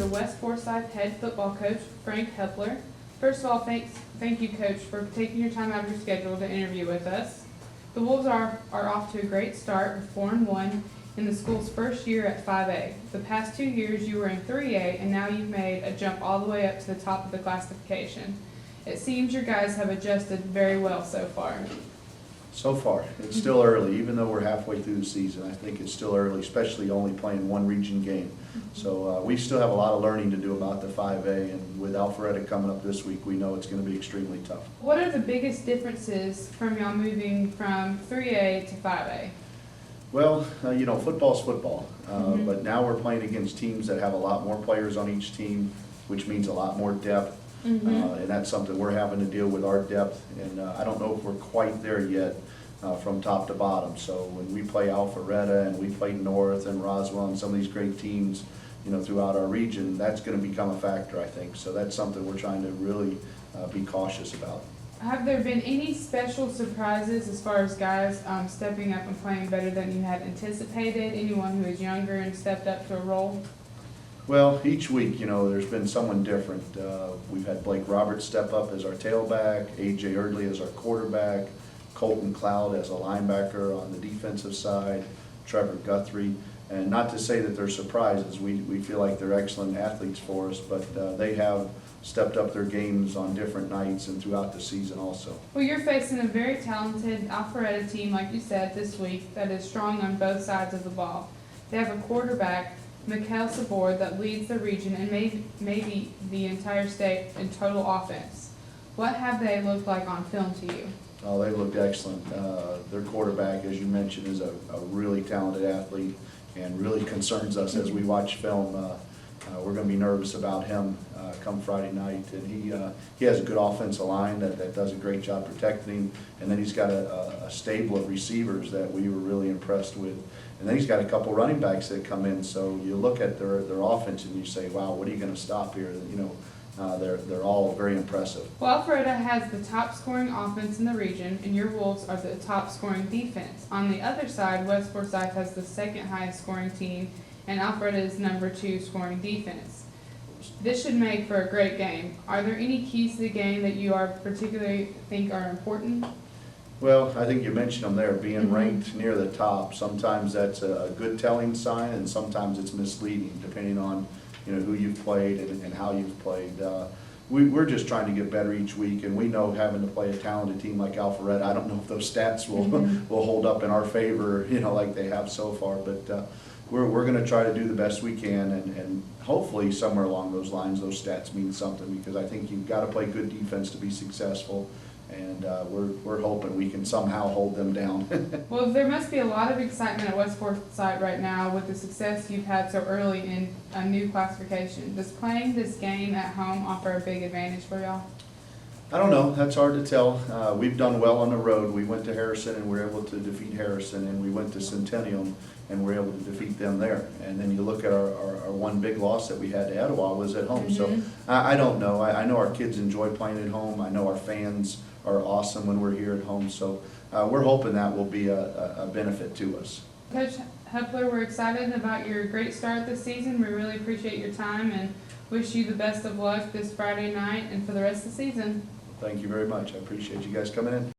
to West Forsyth head football coach Frank Hepler. First of all, thank you, Coach, for taking your time out of your schedule to interview with us. The Wolves are off to a great start with 4-1 in the school's first year at 5A. The past 2 years you were in 3A, and now you've made a jump all the way up to the top of the classification. It seems your guys have adjusted very well so far. So far, it's still early, even though we're halfway through the season. I think it's still early, especially only playing one region game. So we still have a lot of learning to do about the 5A, and with Alpharetta coming up this week, we know it's going to be extremely tough. What are the biggest differences from y'all moving from 3A to 5A? Well, football's football, but now we're playing against teams that have a lot more players on each team, which means a lot more depth. And that's something we're having to deal with, our depth, and I don't know if we're quite there yet from top to bottom. So when we play Alpharetta and we play North and Roswell and some of these great teams, throughout our region, that's going to become a factor, I think. So that's something we're trying to really be cautious about. Have there been any special surprises as far as guys stepping up and playing better than you had anticipated? Anyone who is younger and stepped up to a role? Well, each week, there's been someone different. We've had Blake Roberts step up as our tailback, A.J. Erdley as our quarterback, Colton Cloud as a linebacker on the defensive side, Trevor Guthrie. And not to say that they're surprises. We feel like they're excellent athletes for us, but they have stepped up their games on different nights and throughout the season also. Well, you're facing a very talented Alpharetta team, like you said, this week, that is strong on both sides of the ball. They have a quarterback, Mikhail Sabor, that leads the region and maybe the entire state in total offense. What have they looked like on film to you? Oh, they looked excellent. Their quarterback, as you mentioned, is a really talented athlete and really concerns us as we watch film. We're going to be nervous about him come Friday night, and he has a good offensive line that does a great job protecting him, and then he's got a stable of receivers that we were really impressed with, and then he's got a couple running backs that come in. So you look at their offense and you say, wow, what are you going to stop here? They're all very impressive. Well, Alpharetta has the top scoring offense in the region, and your Wolves are the top scoring defense. On the other side, West Forsyth has the second highest scoring team, and Alpharetta is number 2 scoring defense. This should make for a great game. Are there any keys to the game that you are particularly think are important? Well, I think you mentioned them there, being ranked near the top. Sometimes that's a good telling sign, and sometimes it's misleading, depending on who you've played and how you've played. We're just trying to get better each week, and we know having to play a talented team like Alpharetta, I don't know if those stats will hold up in our favor, like they have so far, but we're going to try to do the best we can, and hopefully somewhere along those lines those stats mean something, because I think you've got to play good defense to be successful. And we're hoping we can somehow hold them down. Well, there must be a lot of excitement at West Forsyth right now with the success you've had so early in a new classification. Does playing this game at home offer a big advantage for y'all? I don't know. That's hard to tell. We've done well on the road. We went to Harrison and were able to defeat Harrison, and we went to Centennial and were able to defeat them there. And then you look at our one big loss that we had to Etowah was at home. So I don't know. I know our kids enjoy playing at home. I know our fans are awesome when we're here at home. So we're hoping that will be a benefit to us. Coach Hepler, we're excited about your great start this season. We really appreciate your time and wish you the best of luck this Friday night and for the rest of the season. Thank you very much. I appreciate you guys coming in.